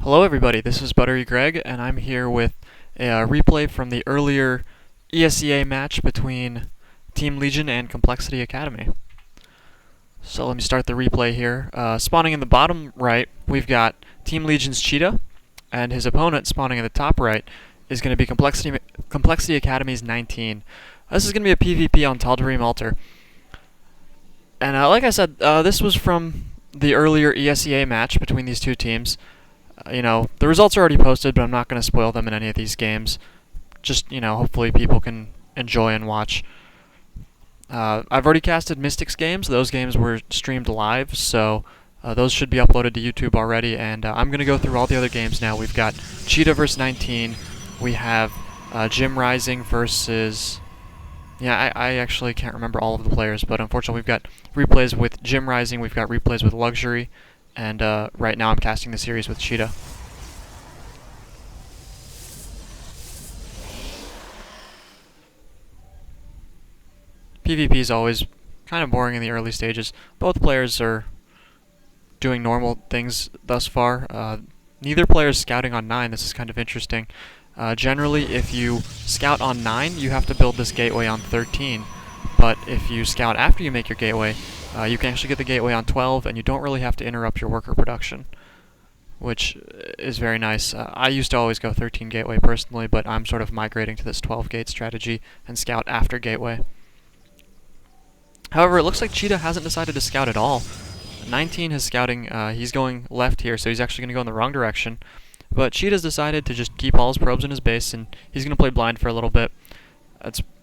Hello everybody, this is ButteryGreg, and I'm here with a replay from the earlier ESEA match between Team Legion and Complexity Academy. So let me start the replay here. Spawning in the bottom right, we've got Team Legion's ChiTa, and his opponent spawning in the top right is going to be Complexity Academy's 19. This is going to be a PvP on Tal'darim Altar. And like I said, this was from the earlier ESEA match between these two teams. The results are already posted, but I'm not going to spoil them in any of these games. Just, hopefully people can enjoy and watch. I've already casted Mystics games. Those games were streamed live, so those should be uploaded to YouTube already. And I'm going to go through all the other games now. We've got ChiTa versus 19. We have Jim Rising versus... I actually can't remember all of the players, but unfortunately we've got replays with Jim Rising, we've got replays with Luxury, and right now I'm casting the series with ChiTa. PvP is always kind of boring in the early stages. Both players are doing normal things thus far. Neither player is scouting on 9. This is kind of interesting. Generally, if you scout on 9, you have to build this gateway on 13. But if you scout after you make your gateway, you can actually get the gateway on 12, and you don't really have to interrupt your worker production, which is very nice. I used to always go 13 gateway personally, but I'm sort of migrating to this 12 gate strategy and scout after gateway. However, it looks like ChiTa hasn't decided to scout at all. 19 is scouting, he's going left here, so he's actually going to go in the wrong direction. But ChiTa's decided to just keep all his probes in his base, and he's going to play blind for a little bit.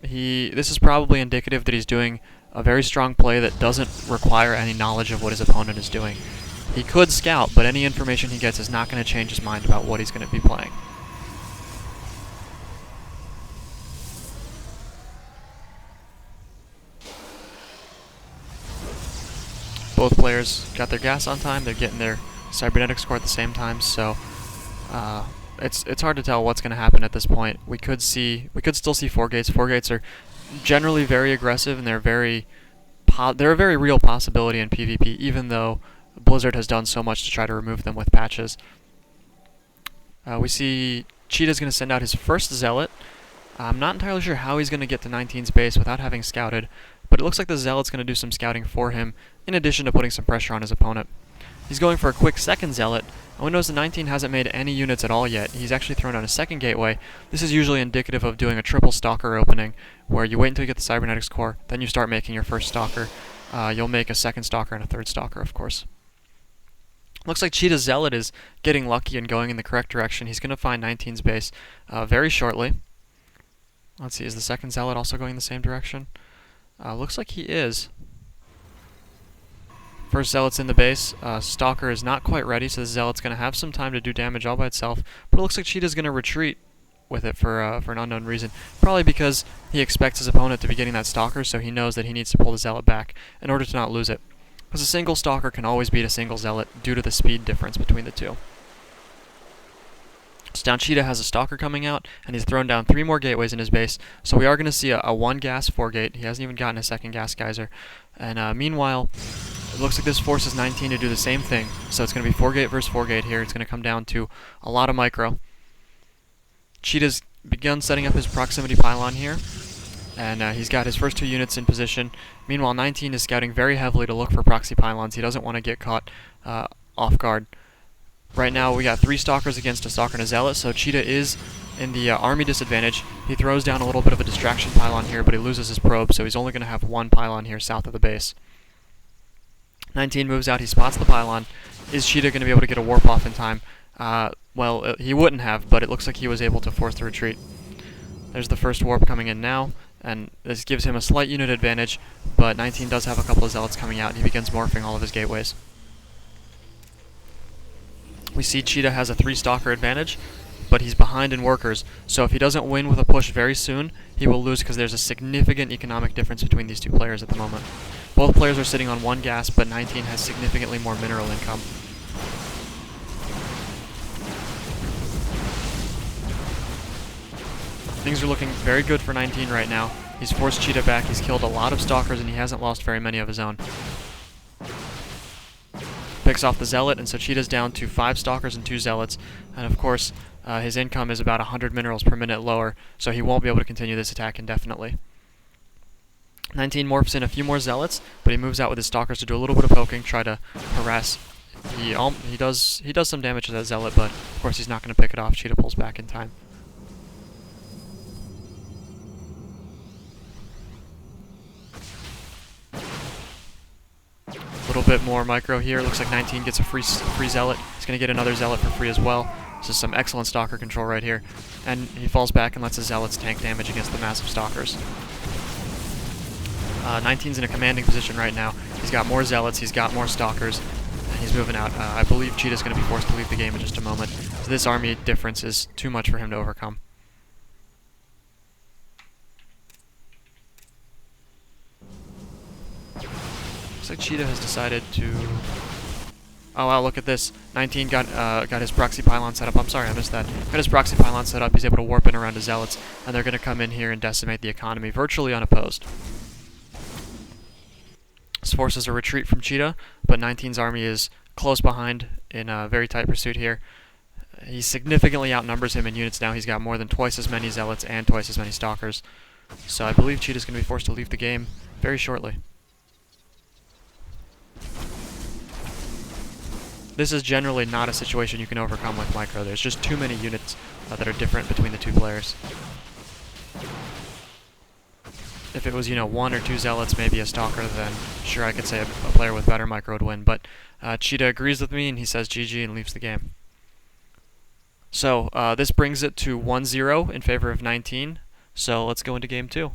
This is probably indicative that he's doing a very strong play that doesn't require any knowledge of what his opponent is doing. He could scout, but any information he gets is not going to change his mind about what he's going to be playing. Both players got their gas on time, they're getting their cybernetic score at the same time, so it's hard to tell what's going to happen at this point. We could still see 4 gates. 4 gates are generally very aggressive, and they're a very real possibility in PvP, even though Blizzard has done so much to try to remove them with patches. We see ChiTa's going to send out his first Zealot. I'm not entirely sure how he's going to get to 19's base without having scouted, but it looks like the Zealot's going to do some scouting for him, in addition to putting some pressure on his opponent. He's going for a quick second Zealot, and we notice the 19 hasn't made any units at all yet. He's actually thrown out a second gateway. This is usually indicative of doing a triple Stalker opening, where you wait until you get the Cybernetics core, then you start making your first Stalker. You'll make a second Stalker and a third Stalker, of course. Looks like ChiTa's Zealot is getting lucky and going in the correct direction. He's going to find 19's base very shortly. Let's see, is the second Zealot also going the same direction? Looks like he is. First Zealot's in the base. Stalker is not quite ready, so the Zealot's going to have some time to do damage all by itself. But it looks like ChiTa's going to retreat with it for an unknown reason. Probably because he expects his opponent to be getting that Stalker, so he knows that he needs to pull the Zealot back in order to not lose it. Because a single Stalker can always beat a single Zealot due to the speed difference between the two. So now ChiTa has a Stalker coming out, and he's thrown down 3 more gateways in his base. So we are going to see a 1 gas 4 gate. He hasn't even gotten a second gas geyser. And meanwhile, it looks like this forces 19 to do the same thing. So it's going to be 4 gate versus 4 gate here. It's going to come down to a lot of micro. ChiTa's begun setting up his proximity pylon here, and he's got his first 2 units in position. Meanwhile, 19 is scouting very heavily to look for proxy pylons. He doesn't want to get caught off guard. Right now we got 3 Stalkers against a Stalker and a Zealot, so ChiTa is in the army disadvantage. He throws down a little bit of a distraction pylon here, but he loses his probe, so he's only going to have 1 pylon here south of the base. 19 moves out, he spots the pylon. Is ChiTa going to be able to get a warp off in time? Well, he wouldn't have, but it looks like he was able to force the retreat. There's the first warp coming in now, and this gives him a slight unit advantage, but 19 does have a couple of Zealots coming out, and he begins morphing all of his gateways. We see ChiTa has a 3 Stalker advantage, but he's behind in workers, so if he doesn't win with a push very soon, he will lose because there's a significant economic difference between these 2 players at the moment. Both players are sitting on 1 gas, but 19 has significantly more mineral income. Things are looking very good for 19 right now. He's forced ChiTa back, he's killed a lot of Stalkers, and he hasn't lost very many of his own. picks off the Zealot, and so ChiTa's down to 5 Stalkers and 2 Zealots, and of course his income is about 100 minerals per minute lower, so he won't be able to continue this attack indefinitely. 19 morphs in a few more Zealots, but he moves out with his Stalkers to do a little bit of poking, try to harass. He does some damage to that Zealot, but of course he's not going to pick it off. ChiTa pulls back in time. A little bit more micro here. Looks like 19 gets a free Zealot. He's going to get another Zealot for free as well. This is some excellent Stalker control right here. And he falls back and lets his Zealots tank damage against the massive Stalkers. 19's in a commanding position right now. He's got more Zealots, he's got more Stalkers, and he's moving out. I believe ChiTa's going to be forced to leave the game in just a moment. So this army difference is too much for him to overcome. Looks like ChiTa has decided to... Oh wow, look at this. 19 got his proxy pylon set up. I'm sorry, I missed that. Got his proxy pylon set up. He's able to warp in around his Zealots, and they're going to come in here and decimate the economy virtually unopposed. This forces a retreat from ChiTa, but 19's army is close behind in a very tight pursuit here. He significantly outnumbers him in units now. He's got more than twice as many Zealots and twice as many Stalkers. So I believe ChiTa's going to be forced to leave the game very shortly. This is generally not a situation you can overcome with micro. There's just too many units that are different between the two players. If it was, 1 or 2 Zealots, maybe a Stalker, then sure, I could say a player with better micro would win. But ChiTa agrees with me, and he says GG and leaves the game. So this brings it to 1-0 in favor of 19. So let's go into game 2.